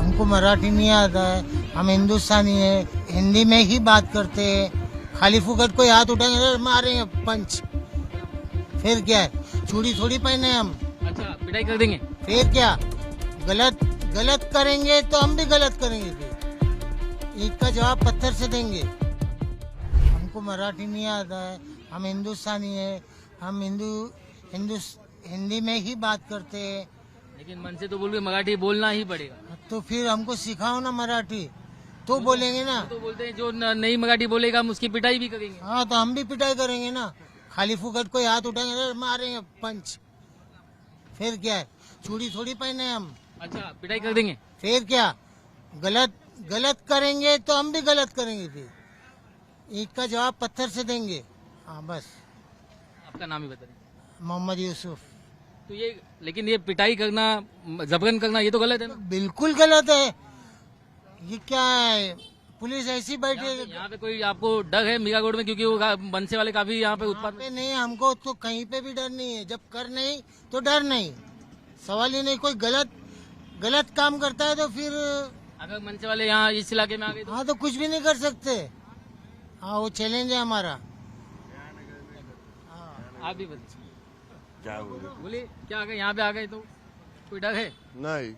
हमको मराठी नहीं आता है, हम हिंदुस्तानी है, हिंदी में ही बात करते हैं। खाली फुकट कोई हाथ उठाएंगे मारेंगे पंच, फिर क्या है? चूड़ी थोड़ी पहने हम। अच्छा, पिटाई कर देंगे। फिर क्या? गलत करेंगे तो हम भी गलत करेंगे, फिर ईद का जवाब पत्थर से देंगे। हमको मराठी नहीं आता है, हम हिंदुस्तानी है, हम हिंदी में ही बात करते हैं। लेकिन मन से तो बोल के मराठी बोलना ही पड़ेगा। तो फिर हमको सिखाओ ना मराठी, तो बोलेंगे ना। तो बोलते हैं जो नई मराठी बोलेगा हम उसकी पिटाई भी करेंगे। हाँ, तो हम भी पिटाई करेंगे ना। खाली फुकट कोई हाथ उठाएंगे मारेंगे पंच, फिर क्या है? चूड़ी थोड़ी पहने हम। अच्छा, पिटाई कर देंगे। फिर क्या? गलत करेंगे तो हम भी गलत करेंगे, फिर ईद का जवाब पत्थर से देंगे। हाँ बस। आपका नाम ही बता दीजिए। मोहम्मद यूसुफ। तो ये लेकिन ये पिटाई करना, जबरन करना, ये तो गलत है ना। बिल्कुल गलत है। ये क्या है? पुलिस ऐसी बैठे यहाँ पे कोई आपको डर है मीरागोड़ में, क्योंकि वो मनसे वाले काफी यहाँ पे यहाँ उत्पाद। पे नहीं, हमको तो कहीं पे भी डर नहीं है। जब कर नहीं तो डर नहीं, सवाल ही नहीं। कोई गलत काम करता है तो फिर अगर मनसे वाले यहाँ इस इलाके में आ गए तो हाँ, तो कुछ भी नहीं कर सकते। हाँ, वो चैलेंज है हमारा। आप भी बताइए। क्या बोले? बोलिए, क्या अगर यहाँ पे आ गए तो कोई डर है? नहीं,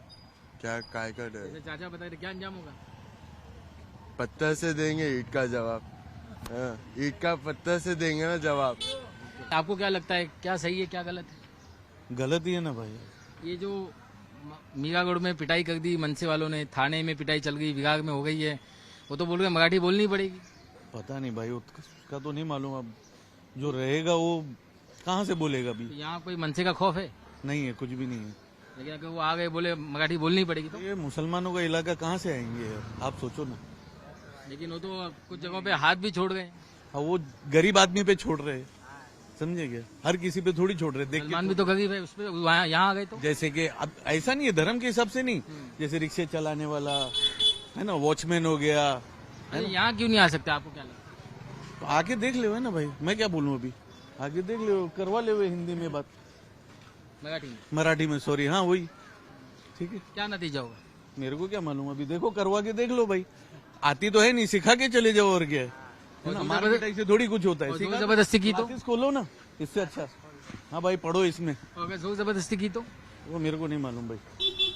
क्या काय का डर? जैसे चाचा बताए थे, क्या अंजाम होगा? पत्थर से देंगे ईट का जवाब। हाँ, ईट का पत्थर से देंगे ना जवाब। आपको क्या लगता है, क्या सही है क्या गलत है? गलत ही है ना भाई। ये जो मीरागोड़ में पिटाई कर दी मनसे वालों ने, थाने में पिटाई चल गई, विभाग में हो गई है, वो तो बोल रहे मराठी बोलनी पड़ेगी। पता नहीं भाई, उसका तो नहीं मालूम। अब जो रहेगा वो कहाँ से बोलेगा अभी? तो यहाँ कोई मनसे का खौफ है? नहीं है, कुछ भी नहीं है। लेकिन अगर वो आ गए बोले मराठी बोलनी पड़ेगी तो? ये मुसलमानों का इलाका कहाँ से आएंगे यार? आप सोचो ना। लेकिन वो तो कुछ जगहों पे हाथ भी छोड़ गए। अब वो गरीब आदमी पे छोड़ रहे हैं, समझे क्या? हर किसी पे थोड़ी छोड़ रहे। देख सलमान भी तो गरीब है, उस पे यहाँ आ गए तो? जैसे कि अब ऐसा नहीं है, धर्म के हिसाब से नहीं। जैसे रिक्शे चलाने वाला है ना, वॉचमैन हो गया। अरे यहाँ क्यों नहीं आ सकते, आपको क्या लगता है? तो आके देख ले है ना भाई, मैं क्या बोलूँ अभी। आगे देख ले, करवा ले हिंदी में बात, मराठी में सॉरी। हाँ वही ठीक है। क्या नतीजा होगा? मेरे को क्या मालूम, अभी देखो करवा के देख लो भाई। आती तो है नहीं, सिखा के चले जाओ और क्या है ना। मार पिटाई से थोड़ी कुछ होता है। जोर जबरदस्ती की तो? क्लासेस खोलो ना, इससे अच्छा। हाँ भाई, पढ़ो इसमें। अगर जोर जबरदस्ती की तो? वो मेरे को नहीं मालूम भाई,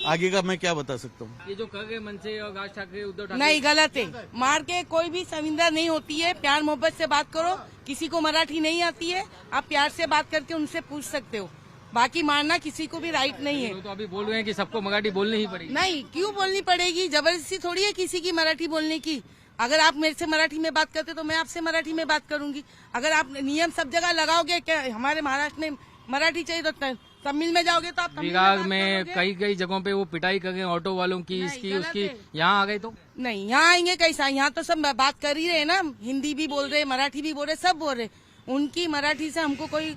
आगे का मैं क्या बता सकता हूँ। ये जो कर गए मनसे और राज ठाकरे, उद्धव ठाकरे, नहीं, गलत है। मार के कोई भी शर्मिंदा नहीं होती है। प्यार मोहब्बत से बात करो। किसी को मराठी नहीं आती है, आप प्यार से बात करके उनसे पूछ सकते हो। बाकी मारना किसी को भी राइट नहीं है। तो अभी बोल रहे हैं कि सबको मराठी बोलनी ही पड़ेगी। नहीं, क्यों बोलनी पड़ेगी? जबरदस्ती थोड़ी है किसी की मराठी बोलने की। अगर आप मेरे से मराठी में बात करते तो मैं आपसे मराठी में बात करूंगी। अगर आप नियम सब जगह लगाओगे, क्या हमारे महाराष्ट्र में मराठी चाहिए तो तमिल में जाओगे तो आप तमिल विभाग बात में करोगे। कई जगहों पे वो पिटाई कर गए ऑटो वालों की, नहीं, इसकी गलत उसकी। है। यहाँ आ गए तो? नहीं, यहाँ आएंगे कैसा? यहाँ तो सब बात कर ही रहे ना, हिंदी भी बोल रहे, मराठी भी बोल रहे, सब बोल रहे। उनकी मराठी से हमको कोई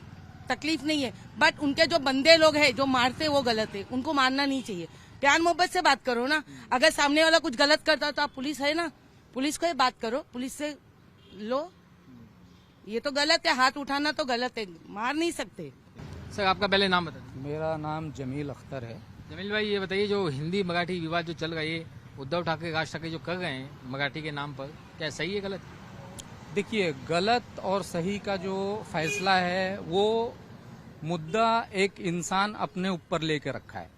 तकलीफ नहीं है, बट उनके जो बंदे लोग हैं जो मारते वो गलत है, उनको मारना नहीं चाहिए। प्यार मोहब्बत से बात करो ना। अगर सामने वाला कुछ गलत करता है तो आप पुलिस है ना, पुलिस को ही बात करो, पुलिस से लो। ये तो गलत है, हाथ उठाना तो गलत है, मार नहीं सकते। सर, आपका पहले नाम बता दीजिए। मेरा नाम जमील अख्तर है। जमील भाई, ये बताइए जो हिंदी मराठी विवाद जो चल रहा है, ये उद्धव ठाकरे राज ठाकरे जो कर रहे हैं मराठी के नाम पर, क्या सही है गलत? देखिए, गलत और सही का जो फैसला है वो मुद्दा एक इंसान अपने ऊपर लेके रखा है।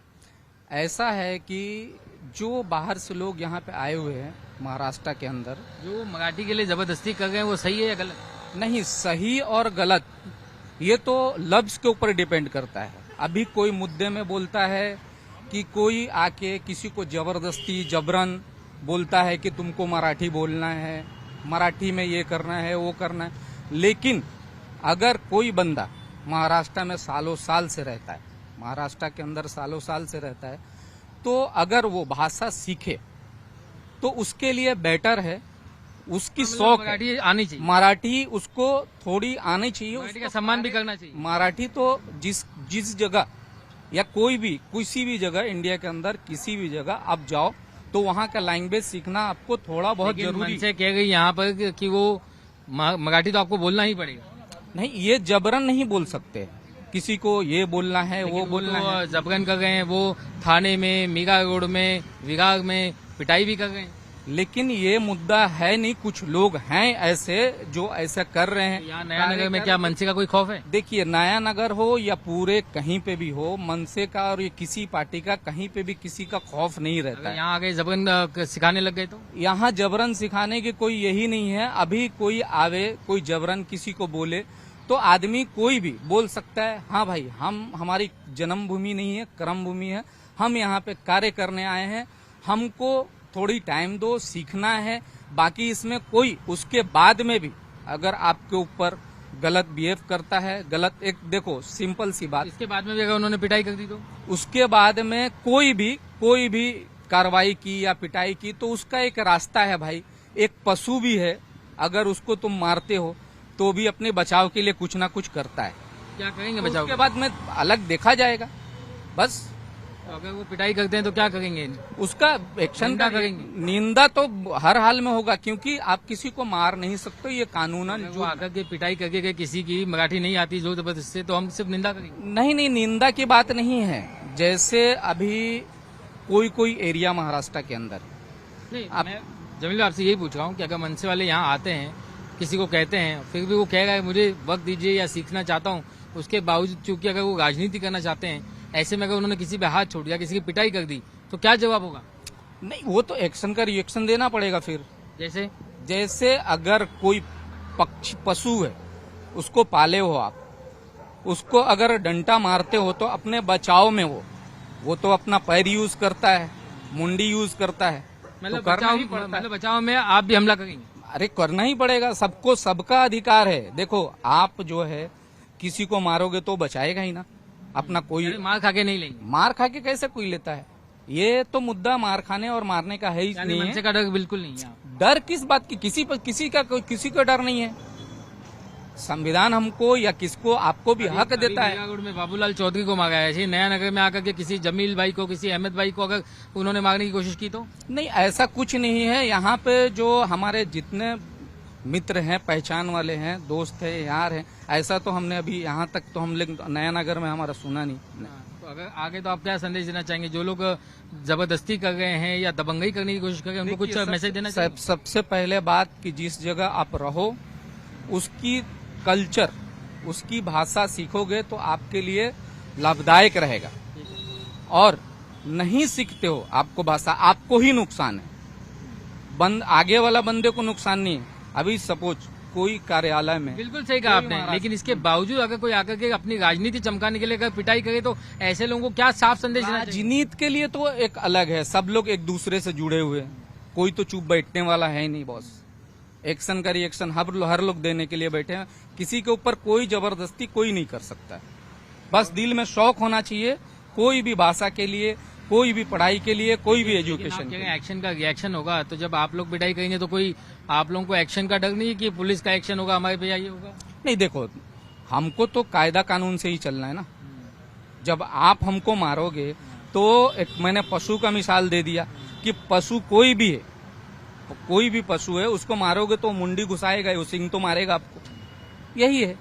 ऐसा है कि जो बाहर से लोग यहाँ पे आए हुए हैं महाराष्ट्र के अंदर, जो मराठी के लिए जबरदस्ती कर रहे हैं वो सही है या गलत? नहीं, सही और गलत ये तो लफ्ज के ऊपर डिपेंड करता है। अभी कोई मुद्दे में बोलता है कि कोई आके किसी को जबरदस्ती जबरन बोलता है कि तुमको मराठी बोलना है, मराठी में ये करना है वो करना है। लेकिन अगर कोई बंदा महाराष्ट्र में सालों साल से रहता है, महाराष्ट्र के अंदर सालों साल से रहता है, तो अगर वो भाषा सीखे तो उसके लिए बेटर है। उसकी शौक है, मराठी आनी चाहिए, मराठी उसको थोड़ी आनी चाहिए, मराठी का उसको सम्मान भी करना चाहिए। मराठी तो जिस जगह या कोई भी किसी भी जगह इंडिया के अंदर किसी भी जगह आप जाओ तो वहाँ का लैंग्वेज सीखना आपको थोड़ा बहुत जरूरी मनसे कह गई यहाँ पर कि वो मराठी तो आपको बोलना ही पड़ेगा। नहीं, ये जबरन नहीं बोल सकते। किसी को ये बोलना है वो बोलना है। जबरन कर रहे हैं, वो थाने में, मीरा रोड में, विभाग में पिटाई भी कर रहे हैं। लेकिन ये मुद्दा है नहीं, कुछ लोग हैं ऐसे जो ऐसा कर रहे हैं। यहाँ नया नगर में क्या मनसे का कोई खौफ है? देखिए, नया नगर हो या पूरे कहीं पे भी हो, मनसे का और ये किसी पार्टी का कहीं पे भी किसी का खौफ नहीं रहता है। यहाँ आगे जबरन सिखाने लग गए तो यहाँ जबरन सिखाने की कोई यही नहीं है। अभी कोई आवे, कोई जबरन किसी को बोले तो आदमी कोई भी बोल सकता है, हाँ भाई हम, हमारी जन्मभूमि नहीं है, कर्म भूमि है, हम यहाँ पे कार्य करने आए हैं, हमको थोड़ी टाइम दो, सीखना है। बाकी इसमें कोई उसके बाद में भी अगर आपके ऊपर गलत बिहेव करता है, गलत, एक देखो सिंपल सी बात, इसके बाद में भी अगर उन्होंने पिटाई कर दी तो उसके बाद में कोई भी कार्रवाई की या पिटाई की तो उसका एक रास्ता है भाई। एक पशु भी है, अगर उसको तुम मारते हो तो भी अपने बचाव के लिए कुछ ना कुछ करता है। क्या करेंगे तो बचाओ? उसके बाद में अलग देखा जाएगा बस। तो अगर वो पिटाई करते हैं तो क्या करेंगे? उसका एक्शन निंदा का करेंगे। निंदा तो हर हाल में होगा, क्योंकि आप किसी को मार नहीं सकते, ये कानूनन जो आकर के पिटाई करके गए, किसी की मराठी नहीं आती जोर जबरदस्ती से, तो हम सिर्फ निंदा करेंगे। नहीं, निंदा की बात नहीं है। जैसे अभी कोई एरिया महाराष्ट्र के अंदर नहीं, मैं जमील आपसे यही पूछ रहा हूँ कि अगर मनसे वाले यहाँ आते हैं, किसी को कहते हैं, फिर भी वो कहेगा है मुझे वक्त दीजिए या सीखना चाहता हूँ, उसके बावजूद चूंकि अगर वो राजनीति करना चाहते हैं, ऐसे में अगर उन्होंने किसी पे हाथ छोड़ दिया, किसी की पिटाई कर दी, तो क्या जवाब होगा? नहीं, वो तो एक्शन का रिएक्शन देना पड़ेगा फिर। जैसे अगर कोई पशु है, उसको पाले हो आप, उसको अगर डंडा मारते हो तो अपने बचाव में वो तो अपना पैर यूज करता है, मुंडी यूज करता है, तो करना ही पड़ता है। मतलब बचाव में आप भी हमला करेंगे? अरे करना ही पड़ेगा, सबको सबका अधिकार है। देखो, आप जो है किसी को मारोगे तो बचाएगा ही ना अपना। कोई मार खा के नहीं लेंगे? मार खा के कैसे कोई लेता है? ये तो मुद्दा मार खाने और मारने का है ही नहीं है। मनसे का डर बिल्कुल नहीं है? डर किस बात की? किसी का डर नहीं है। संविधान हमको या किसको, आपको भी हक देता है। मीरागुड़ में बाबूलाल चौधरी को मारा है, नया नगर में आकर के किसी जमील भाई को, किसी अहमद भाई को अगर उन्होंने मारने की कोशिश की तो? नहीं, ऐसा कुछ नहीं है। यहाँ पे जो हमारे जितने मित्र हैं, पहचान वाले हैं, दोस्त हैं, यार हैं, ऐसा तो हमने अभी यहाँ तक तो हम लोग नया नगर में हमारा सुना नहीं। तो अगर आगे तो आप क्या संदेश देना चाहेंगे? जो लोग जबरदस्ती कर रहे हैं या दबंगई करने की कोशिश कर रहे हैं, उनको कुछ मैसेज देना चाहिए? सबसे पहले बात कि जिस जगह आप रहो उसकी कल्चर, उसकी भाषा सीखोगे तो आपके लिए लाभदायक रहेगा। और नहीं सीखते हो आपको भाषा, आपको ही नुकसान है। आगे वाला बंदे को नुकसान नहीं है। अभी सपोज कोई कार्यालय में, बिल्कुल सही कहा आपने, लेकिन इसके बावजूद अगर कोई आकर के अपनी राजनीति चमकाने के लिए अगर पिटाई करे तो ऐसे लोगों को क्या साफ संदेश देना चाहिए? राजनीति के लिए तो एक अलग है, सब लोग एक दूसरे से जुड़े हुए हैं, कोई तो चुप बैठने वाला है ही नहीं बॉस। एक्शन का रिएक्शन हर लोग देने के लिए बैठे हैं। किसी के ऊपर कोई जबरदस्ती कोई नहीं कर सकता। बस दिल में शौक होना चाहिए, कोई भी भाषा के लिए, कोई भी पढ़ाई के लिए, कोई भी एजुकेशन के लिए। एक्शन का रिएक्शन होगा तो जब आप लोग पिटाई करेंगे तो कोई आप लोगों को एक्शन का डर नहीं है कि पुलिस का एक्शन होगा, हमारे पे ये होगा? नहीं, देखो, हमको तो कायदा कानून से ही चलना है ना। जब आप हमको मारोगे तो एक मैंने पशु का मिसाल दे दिया कि पशु कोई भी है, कोई भी पशु है, उसको मारोगे तो मुंडी घुसाएगा, वो सिंग तो मारेगा आपको। यही है।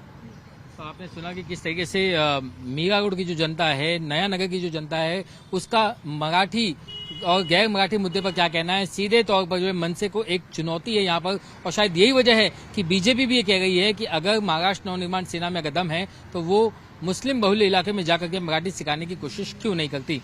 तो आपने सुना कि किस तरीके से मीरागुड़ की जो जनता है, नया नगर की जो जनता है, उसका मराठी और गैर मराठी मुद्दे पर क्या कहना है। सीधे तौर पर जो है मनसे को एक चुनौती है यहाँ पर, और शायद यही वजह है कि बीजेपी भी ये कह रही है कि अगर महाराष्ट्र नवनिर्माण सेना में कदम है तो वो मुस्लिम बहुल इलाके में जाकर के मराठी सिखाने की कोशिश क्यों नहीं करती।